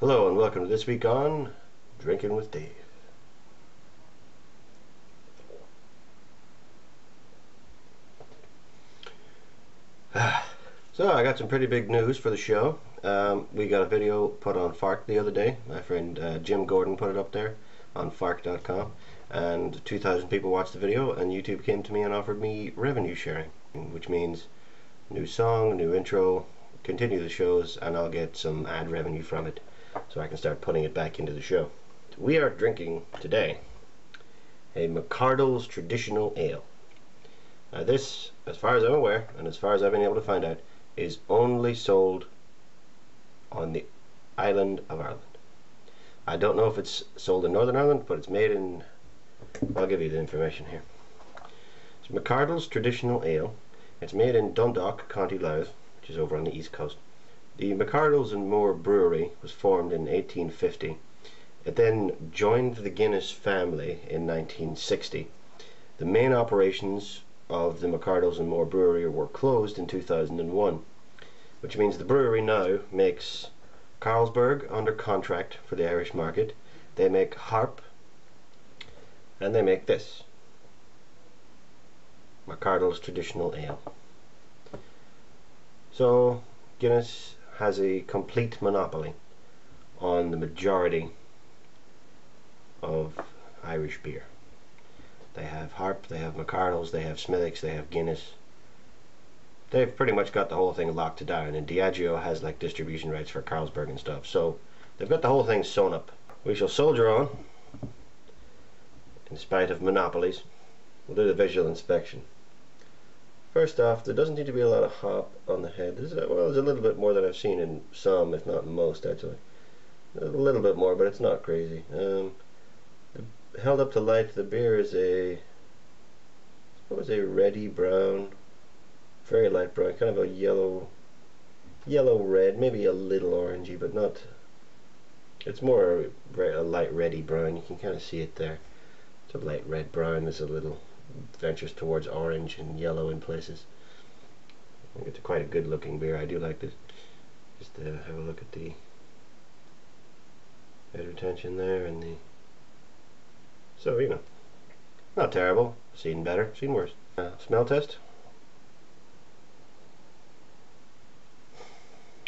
Hello and welcome to this week on Drinking with Dave. So I got some pretty big news for the show. We got a video put on Fark the other day. My friend Jim Gordon put it up there on fark.com, and 2,000 people watched the video, and YouTube came to me and offered me revenue sharing, which means new song, new intro, continue the shows, and I'll get some ad revenue from it so I can start putting it back into the show. We are drinking today a MacArdles Traditional Ale. Now this, as far as I'm aware, and as far as I've been able to find out, is only sold on the island of Ireland. I don't know if it's sold in Northern Ireland, but it's made in, I'll give you the information here. It's MacArdles Traditional Ale. It's made in Dundalk, County Louth, which is over on the east coast. The MacArdles and Moore Brewery was formed in 1850. It then joined the Guinness family in 1960. The main operations of the MacArdles and Moore Brewery were closed in 2001, which means the brewery now makes Carlsberg under contract for the Irish market. They make Harp, and they make this MacArdles Traditional Ale. So Guinness has a complete monopoly on the majority of Irish beer. They have Harp, they have MacArdles, they have Smithwick's, they have Guinness. They've pretty much got the whole thing locked down, and Diageo has like distribution rights for Carlsberg and stuff. So they've got the whole thing sewn up. We shall soldier on in spite of monopolies. We'll do the visual inspection. First off, there doesn't need to be a lot of hop on the head. There's a little bit more than I've seen in some, if not most, actually. A little bit more, but it's not crazy. Held up to light, the beer is a reddy brown, very light brown, kind of a yellow red, maybe a little orangey, but not. It's more a light reddy brown. You can kind of see it there. It's a light red brown. There's a little ventures towards orange and yellow in places. I think it's quite a good looking beer. I do like this. Just have a look at the head retention there, and the, so you know, not terrible. Seen better, seen worse. Smell test.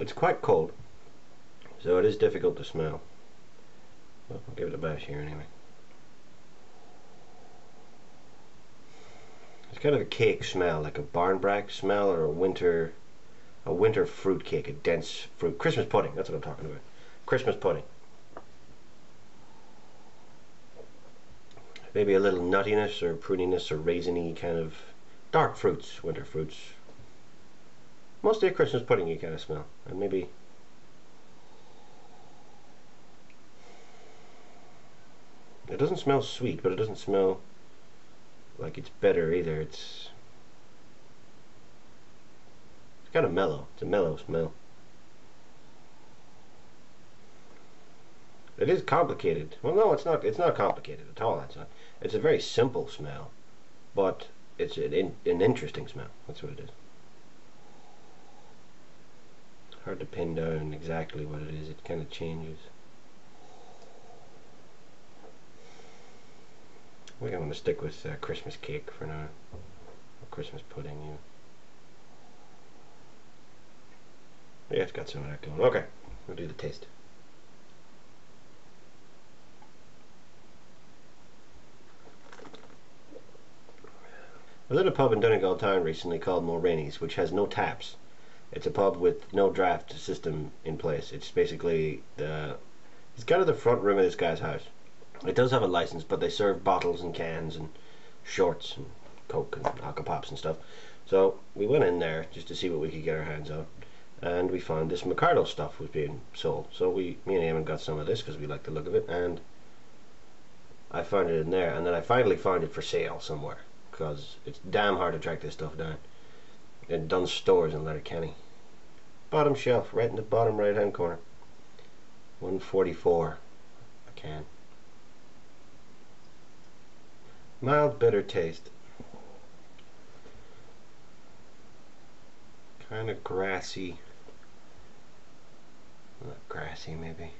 It's quite cold, so it is difficult to smell. Well, I'll give it a bash here anyway. It's kind of a cake smell, like a barnbrack smell, or a winter fruit cake, a dense fruit. Christmas pudding, that's what I'm talking about. Christmas pudding. Maybe a little nuttiness or pruniness or raisiny kind of dark fruits, winter fruits. Mostly a Christmas pudding you kind of smell. And maybe it doesn't smell sweet, but it doesn't smell like it's bitter either. It's kind of mellow. It's a mellow smell. It is complicated. Well, no, it's not. It's not complicated at all. It's a very simple smell, but it's an interesting smell. That's what it is. Hard to pin down exactly what it is. It kind of changes. I think I'm going to stick with Christmas cake for now. Or Christmas pudding, yeah. Yeah, it's got some of that going. Okay, we'll do the taste. I was at a pub in Donegal town recently called Mulrenny's, which has no taps. It's a pub with no draft system in place. It's basically it's kind of the front room of this guy's house. It does have a license, but they serve bottles and cans and shorts and Coke and Alka-Pops and stuff. So we went in there just to see what we could get our hands on, and we found this MacArdles stuff was being sold. So me and Eamon got some of this because we like the look of it, and I found it in there, and then I finally found it for sale somewhere because it's damn hard to track this stuff down. In Dunnes Stores in Letterkenny. Bottom shelf, right in the bottom right hand corner. $1.44 a can. Mild bitter taste. Kind of grassy. Not grassy maybe.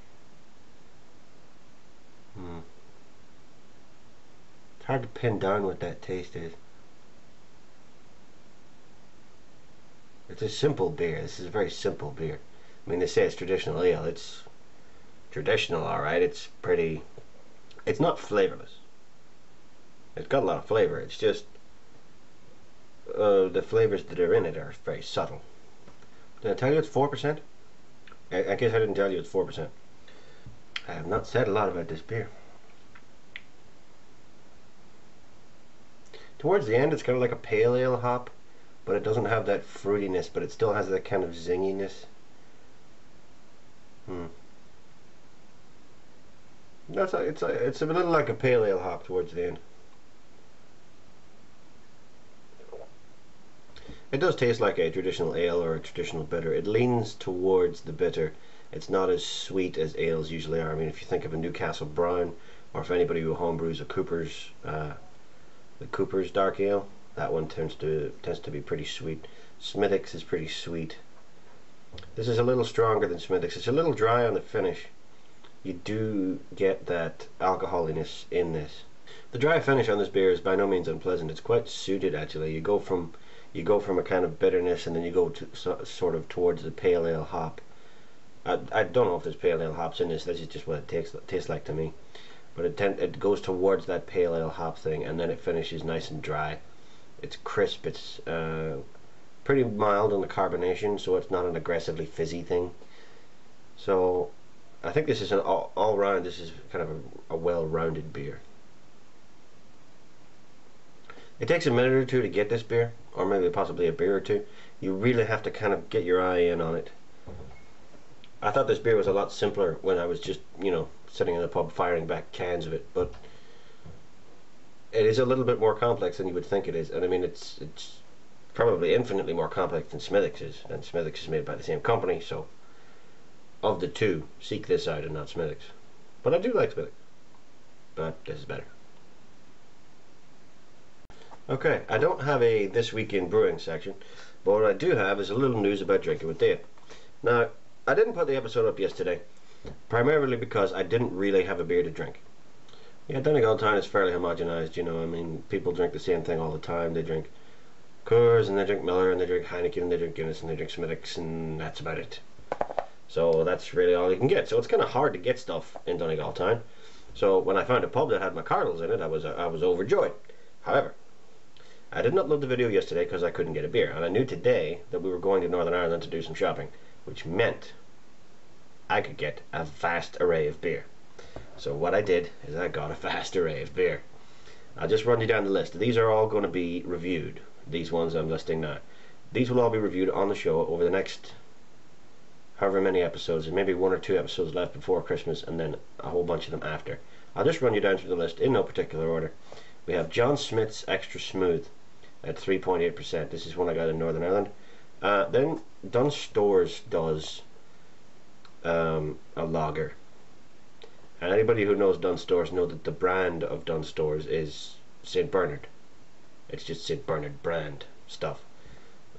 hard to pin down what that taste is. It's a simple beer. This is a very simple beer. I mean, they say it's traditional ale. It's traditional, alright. It's pretty... It's not flavorless. It's got a lot of flavor. It's just... the flavors that are in it are very subtle. Did I tell you it's 4%? I guess I didn't tell you it's 4%. I have not said a lot about this beer. Towards the end, it's kind of like a pale ale hop, but it doesn't have that fruitiness, but it still has that kind of zinginess. It's a little like a pale ale hop towards the end. It does taste like a traditional ale or a traditional bitter. It leans towards the bitter. It's not as sweet as ales usually are. I mean, if you think of a Newcastle Brown, or if anybody who homebrews a Cooper's, the Cooper's dark ale, that one tends to be pretty sweet. Smithwick's is pretty sweet. This is a little stronger than Smithwick's. It's a little dry on the finish. You do get that alcoholiness in this. The dry finish on this beer is by no means unpleasant. It's quite suited actually. You go from a kind of bitterness, and then you go to sort of towards the pale ale hop. I don't know if there's pale ale hops in this. This is just what it tastes like to me. But it goes towards that pale ale hop thing, and then it finishes nice and dry. It's crisp. It's pretty mild on the carbonation, so it's not an aggressively fizzy thing. So I think this is an all round. This is kind of a well-rounded beer. It takes a minute or two to get this beer, or maybe possibly a beer or two. You really have to kind of get your eye in on it. I thought this beer was a lot simpler when I was just, sitting in the pub firing back cans of it, but it is a little bit more complex than you would think it is. And I mean, it's probably infinitely more complex than Smithwick's is, and Smithwick's is made by the same company, so of the two, seek this out and not Smithwick's. But I do like Smithwick's, but this is better. Okay, I don't have a This Week in Brewing section, but what I do have is a little news about Drinkin with Dave. Now, I didn't put the episode up yesterday, primarily because I didn't really have a beer to drink. Yeah, Donegal Town is fairly homogenized, I mean, people drink the same thing all the time. They drink Coors, and they drink Miller, and they drink Heineken, and they drink Guinness, and they drink Smithwick's, and that's about it. So that's really all you can get. So it's kind of hard to get stuff in Donegal Town. So when I found a pub that had MacArdles in it, I was overjoyed. However, I didn't upload the video yesterday because I couldn't get a beer, and I knew today that we were going to Northern Ireland to do some shopping, which meant I could get a vast array of beer. So what I did is I got a vast array of beer. I'll just run you down the list. These are all going to be reviewed. These ones I'm listing now. These will all be reviewed on the show over the next however many episodes. There's maybe 1 or 2 episodes left before Christmas, and then a whole bunch of them after. I'll just run you down through the list in no particular order. We have John Smith's Extra Smooth at 3.8%. This is one I got in Northern Ireland. Then Dunnes Stores does a lager. And anybody who knows Dunnes Stores know that the brand of Dunnes Stores is St. Bernard. It's just St. Bernard brand stuff,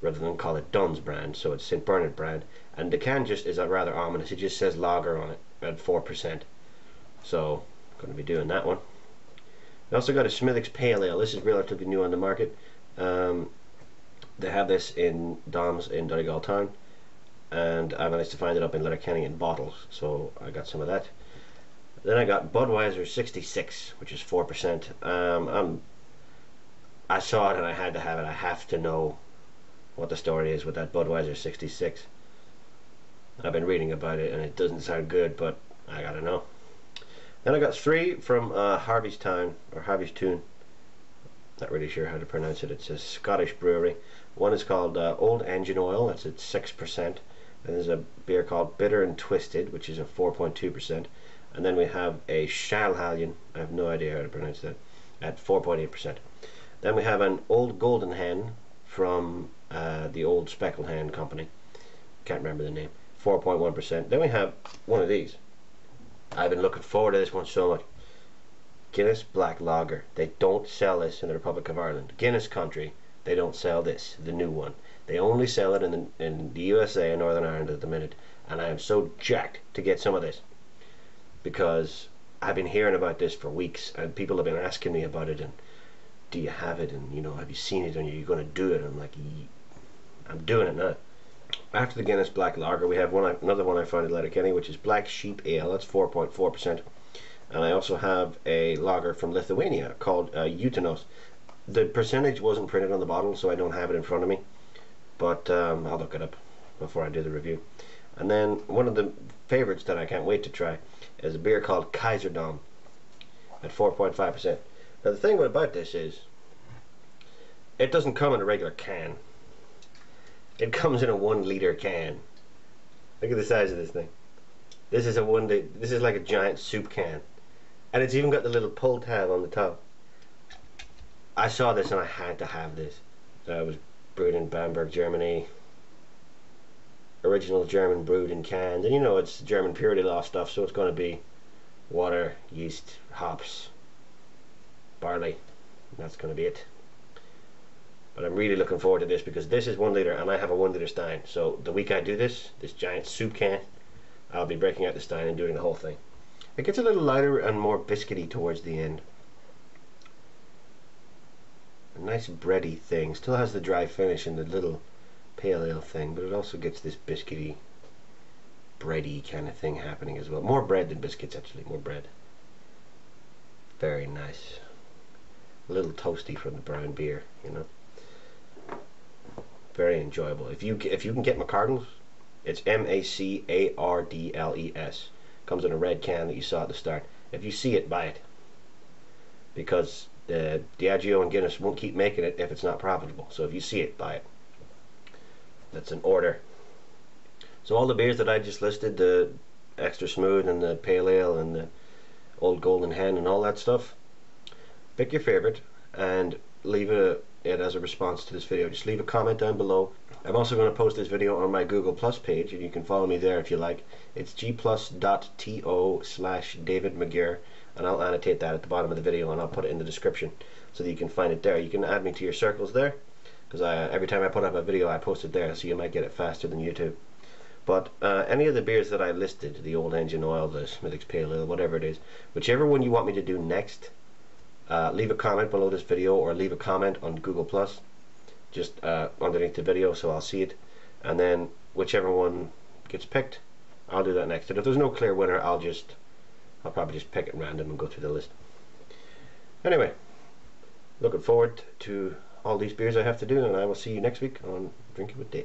rather than call it Dunn's brand, so it's St. Bernard brand. And the can just is rather ominous. It just says lager on it at 4%. So I'm going to be doing that one. I also got a Smithwick's Pale Ale. This is relatively new on the market. They have this in Dom's in Donegal Town, and I managed to find it up in Letterkenny in bottles, so I got some of that. Then I got Budweiser 66, which is 4%. I saw it and I had to have it. I have to know what the story is with that Budweiser 66. I've been reading about it and it doesn't sound good, but I gotta know. Then I got 3 from Harvey's Town, or Harvey's Town. Not really sure how to pronounce it. It's a Scottish brewery. One is called Old Engine Oil, that's at 6%. And there's a beer called Bitter and Twisted, which is at 4.2%. And then we have a Schallhallion, I have no idea how to pronounce that, at 4.8%. Then we have an Old Golden Hen from the Old Speckled Hen company. Can't remember the name. 4.1%. Then we have one of these. I've been looking forward to this one so much. Guinness Black Lager. They don't sell this in the Republic of Ireland. Guinness country, they don't sell this, the new one. They only sell it in the USA and Northern Ireland at the minute. And I am so jacked to get some of this, because I've been hearing about this for weeks, and people have been asking me about it, and do you have it, and have you seen it, and are you going to do it? And I'm like, I'm doing it now. After the Guinness Black Lager, we have another one I found at Letterkenny, which is Black Sheep Ale. That's 4.4%. And I also have a lager from Lithuania called Utenos. The percentage wasn't printed on the bottle, so I don't have it in front of me, but I'll look it up before I do the review. And then one of the favorites that I can't wait to try is a beer called Kaiserdom at 4.5%. Now the thing about this is, it doesn't come in a regular can. It comes in a 1 liter can. Look at the size of this thing. This is this is like a giant soup can, and it's even got the little pull tab on the top. I saw this and I had to have this. It was brewed in Bamberg, Germany. Original German, brewed in cans, and it's German purity law stuff, so it's going to be water, yeast, hops, barley. That's going to be it. But I'm really looking forward to this, because this is 1 liter and I have a 1 liter stein. So the week I do this giant soup can, I'll be breaking out the stein and doing the whole thing. It gets a little lighter and more biscuity towards the end. A nice bready thing. Still has the dry finish and the little pale ale thing, but it also gets this biscuity, bready kind of thing happening as well. More bread than biscuits, actually. More bread. Very nice. A little toasty from the brown beer, Very enjoyable. If you can get MacArdles, it's MacArdles. Comes in a red can that you saw at the start. If you see it, buy it, because Diageo and Guinness won't keep making it if it's not profitable. So if you see it, buy it. That's an order. So all the beers that I just listed, the extra smooth and the pale ale and the old golden hen and all that stuff, pick your favorite and leave it as a response to this video. Just leave a comment down below. I'm also going to post this video on my Google Plus page, and you can follow me there if you like. It's Gplus.to/davidmcgirr, and I'll annotate that at the bottom of the video, and I'll put it in the description so that you can find it there. You can add me to your circles there, because every time I put up a video I post it there, so you might get it faster than YouTube. But any of the beers that I listed, the Old Engine Oil, the Smithwick's Pale Ale, whatever it is, whichever one you want me to do next, leave a comment below this video, or leave a comment on Google Plus just underneath the video, so I'll see it, and then whichever one gets picked, I'll do that next. And if there's no clear winner, I'll probably just pick at random and go through the list. Anyway, looking forward to all these beers I have to do, and I will see you next week on Drinking with Dave.